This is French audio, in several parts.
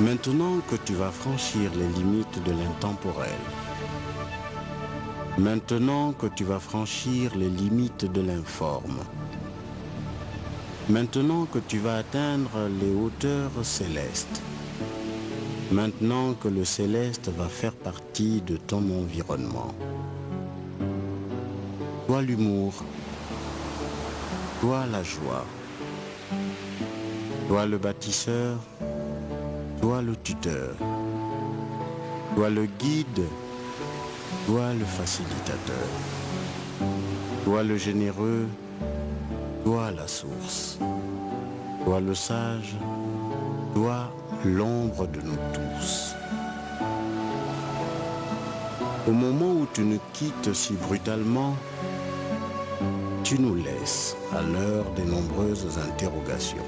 Maintenant que tu vas franchir les limites de l'intemporel, maintenant que tu vas franchir les limites de l'informe, maintenant que tu vas atteindre les hauteurs célestes, maintenant que le céleste va faire partie de ton environnement, toi l'humour, toi la joie, toi le bâtisseur, toi le tuteur, toi le guide, toi le facilitateur, toi le généreux, toi la source, toi le sage, toi l'ombre de nous tous. Au moment où tu nous quittes si brutalement, tu nous laisses à l'heure des nombreuses interrogations.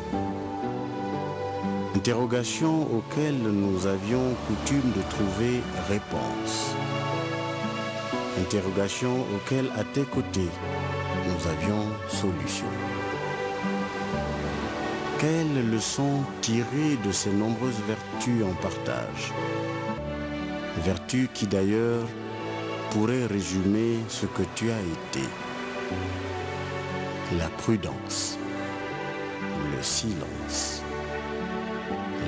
Interrogations auxquelles nous avions coutume de trouver réponse. Interrogations auxquelles à tes côtés, nous avions solution. Quelles leçons tirer de ces nombreuses vertus en partage? Vertus qui d'ailleurs pourraient résumer ce que tu as été. La prudence, le silence,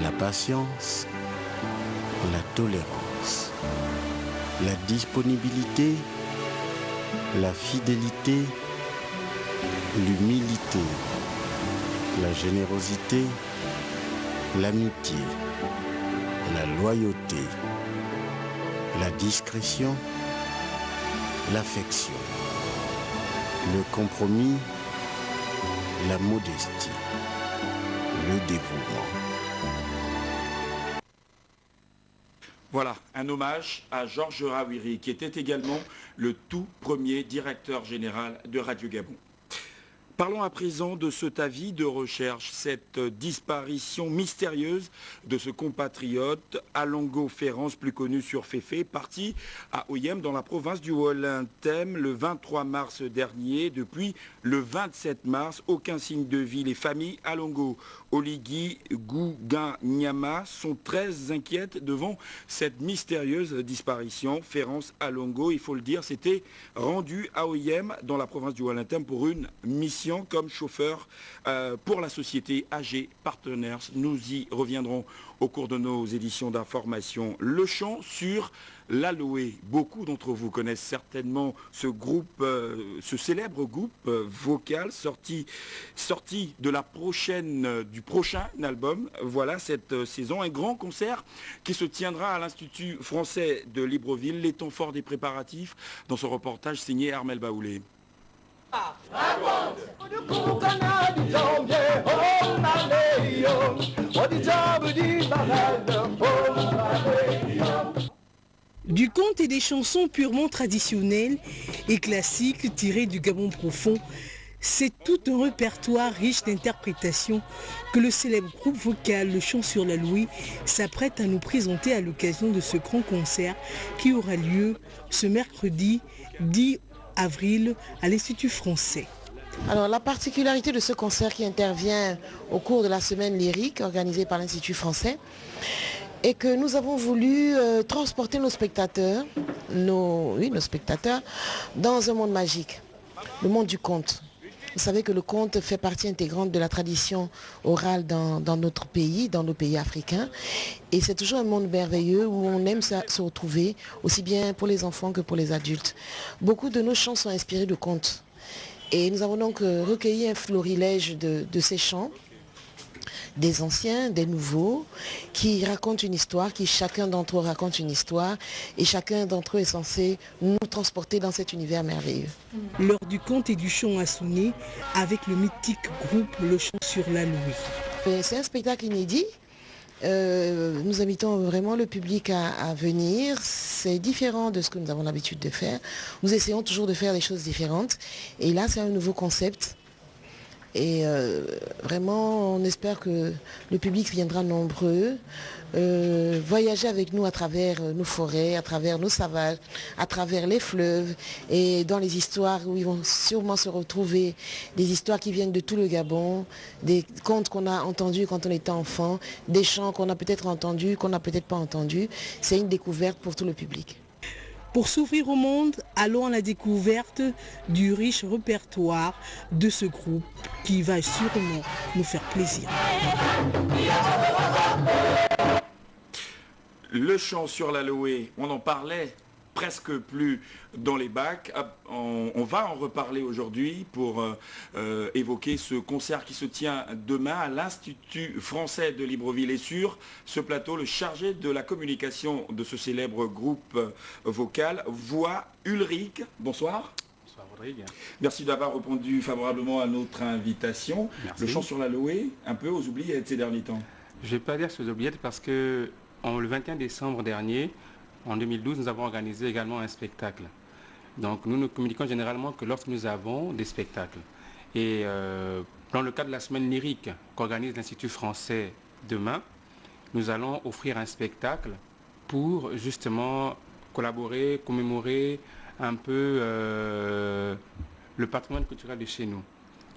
la patience, la tolérance, la disponibilité, la fidélité, l'humilité, la générosité, l'amitié, la loyauté, la discrétion, l'affection, le compromis, la modestie, le dévouement. Voilà, un hommage à Georges Rawiri, qui était également le tout premier directeur général de Radio Gabon. Parlons à présent de cet avis de recherche, cette disparition mystérieuse de ce compatriote, Alongo Ferrance, plus connu sur Féfé, parti à Oyem dans la province du Wolin-Tem le 23 mars dernier. Depuis le 27 mars, aucun signe de vie. Les familles Alongo, Oligui, Gouga, Nyama sont très inquiètes devant cette mystérieuse disparition. Ferrance Alongo, il faut le dire, s'était rendu à Oyem dans la province du Wolin-Tem pour une mission comme chauffeur pour la société AG Partners. Nous y reviendrons au cours de nos éditions d'information. Le chant sur l'Aloé. Beaucoup d'entre vous connaissent certainement ce groupe, ce célèbre groupe vocal sorti de la du prochain album. Voilà cette saison, un grand concert qui se tiendra à l'Institut français de Libreville. Les temps forts des préparatifs dans ce reportage signé Armel Baoulé. Du conte et des chansons purement traditionnelles et classiques tirées du Gabon profond, c'est tout un répertoire riche d'interprétations que le célèbre groupe vocal Le Chant sur la Louis s'apprête à nous présenter à l'occasion de ce grand concert qui aura lieu ce mercredi 10 avril à l'Institut français. Alors la particularité de ce concert qui intervient au cours de la semaine lyrique organisée par l'Institut français est que nous avons voulu transporter nos spectateurs, nos spectateurs, dans un monde magique, le monde du conte. Vous savez que le conte fait partie intégrante de la tradition orale dans notre pays, dans nos pays africains. Et c'est toujours un monde merveilleux où on aime se retrouver, aussi bien pour les enfants que pour les adultes. Beaucoup de nos chants sont inspirés de contes. Et nous avons donc recueilli un florilège de ces chants, des anciens, des nouveaux, qui racontent une histoire, qui chacun d'entre eux raconte une histoire, et chacun d'entre eux est censé nous transporter dans cet univers merveilleux. L'heure du conte et du chant a sonné avec le mythique groupe Le Chant sur la Louis. C'est un spectacle inédit. Nous invitons vraiment le public à venir. C'est différent de ce que nous avons l'habitude de faire. Nous essayons toujours de faire des choses différentes. Et là, c'est un nouveau concept Et vraiment, on espère que le public viendra nombreux, voyager avec nous à travers nos forêts, à travers nos savages, à travers les fleuves et dans les histoires où ils vont sûrement se retrouver, des histoires qui viennent de tout le Gabon, des contes qu'on a entendus quand on était enfant, des chants qu'on a peut-être entendus, qu'on n'a peut-être pas entendus. C'est une découverte pour tout le public. Pour s'ouvrir au monde, allons à la découverte du riche répertoire de ce groupe qui va sûrement nous faire plaisir. Le chant sur l'aloé, on en parlait presque plus dans les bacs. On va en reparler aujourd'hui pour évoquer ce concert qui se tient demain à l'Institut français de Libreville. Et sur ce plateau, le chargé de la communication de ce célèbre groupe vocal, Voix, Ulrich. Bonsoir. Bonsoir Rodrigue. Merci d'avoir répondu favorablement à notre invitation. Merci. Le chant sur l'aloé, un peu aux oubliettes ces derniers temps. Je ne vais pas dire aux oubliettes parce que le 21 décembre dernier, en 2012, nous avons organisé également un spectacle. Donc nous ne communiquons généralement que lorsque nous avons des spectacles. Et dans le cadre de la semaine lyrique qu'organise l'Institut français demain, nous allons offrir un spectacle pour justement collaborer, commémorer un peu le patrimoine culturel de chez nous.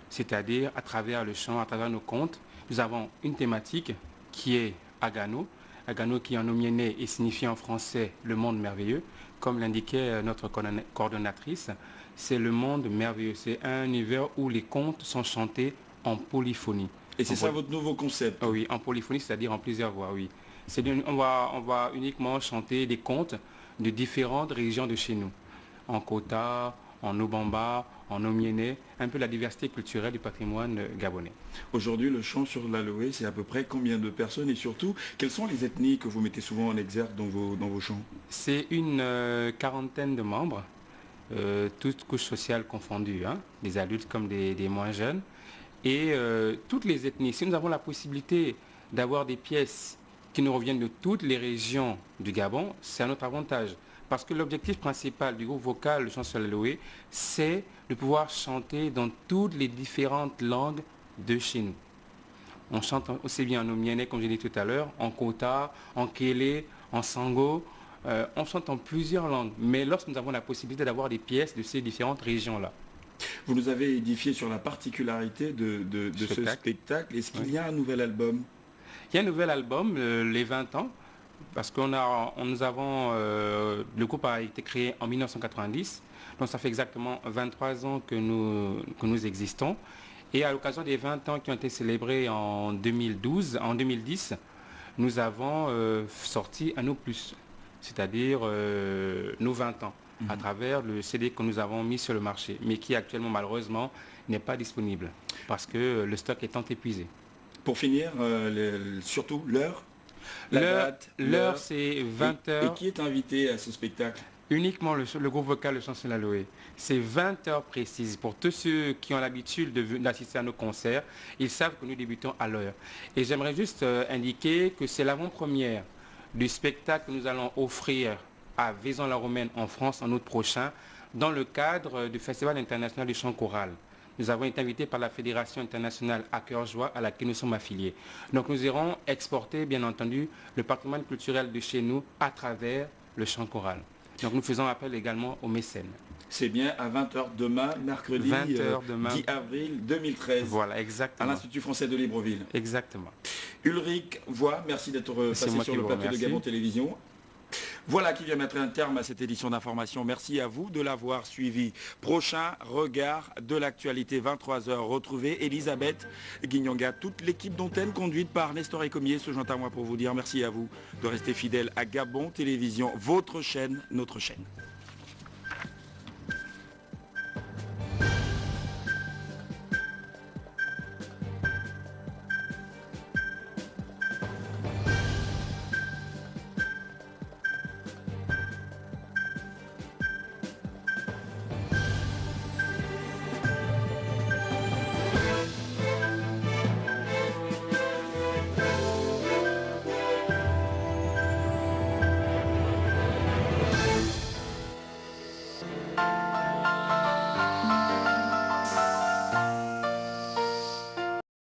C'est-à-dire à travers le chant, à travers nos contes, nous avons une thématique qui est Agano. Agano qui en omiéné et signifie en français le monde merveilleux, comme l'indiquait notre coordonnatrice, c'est le monde merveilleux. C'est un univers où les contes sont chantés en polyphonie. Et c'est ça votre nouveau concept? Oui, en polyphonie, c'est-à-dire en plusieurs voix, oui. On va uniquement chanter des contes de différentes régions de chez nous. En Kota, en Obamba, en Omiéné, un peu la diversité culturelle du patrimoine gabonais. Aujourd'hui, le chant sur l'aloé, c'est à peu près combien de personnes et surtout, quelles sont les ethnies que vous mettez souvent en exergue dans vos chants? C'est une quarantaine de membres, toutes couches sociales confondues, hein, des adultes comme des moins jeunes, et toutes les ethnies. Si nous avons la possibilité d'avoir des pièces qui nous reviennent de toutes les régions du Gabon, c'est à notre avantage. Parce que l'objectif principal du groupe vocal, le chant sur l'aloé, c'est de pouvoir chanter dans toutes les différentes langues de chez nous. On chante aussi bien en omiéné, comme j'ai dit tout à l'heure, en Kota, en Kélé, en Sango. On chante en plusieurs langues. Mais lorsque nous avons la possibilité d'avoir des pièces de ces différentes régions-là. Vous nous avez édifié sur la particularité de ce spectacle. Est-ce qu'il y a un nouvel album? Il y a un nouvel album, les 20 ans. Parce que le groupe a été créé en 1990, donc ça fait exactement 23 ans que nous existons. Et à l'occasion des 20 ans qui ont été célébrés en 2010, nous avons sorti un opus, c'est-à-dire nos 20 ans, à travers le CD que nous avons mis sur le marché, mais qui actuellement malheureusement n'est pas disponible, parce que le stock étant épuisé. Pour finir, surtout l'heure? L'heure, c'est 20h. Et qui est invité à ce spectacle? Uniquement le groupe vocal de chant sur l'aloé. C'est 20h précises. Pour tous ceux qui ont l'habitude d'assister à nos concerts, ils savent que nous débutons à l'heure. Et j'aimerais juste indiquer que c'est l'avant-première du spectacle que nous allons offrir à Vaison-la-Romaine en France en août prochain, dans le cadre du Festival international du chant choral. Nous avons été invités par la Fédération internationale à cœur joie à laquelle nous sommes affiliés. Donc nous irons exporter, bien entendu, le patrimoine culturel de chez nous à travers le chant choral. Donc nous faisons appel également aux mécènes. C'est bien à 20h demain, mercredi 20h demain. 10 avril 2013. Voilà, exactement. À l'Institut français de Libreville. Exactement. Ulrich Voix, merci d'être passé sur le plateau de Gabon Télévision. Voilà qui vient mettre un terme à cette édition d'information. Merci à vous de l'avoir suivi. Prochain regard de l'actualité, 23h. Retrouvez Elisabeth Guignonga, toute l'équipe d'antenne conduite par Nestor Ecomier se joint à moi pour vous dire merci à vous de rester fidèles à Gabon Télévision, votre chaîne, notre chaîne.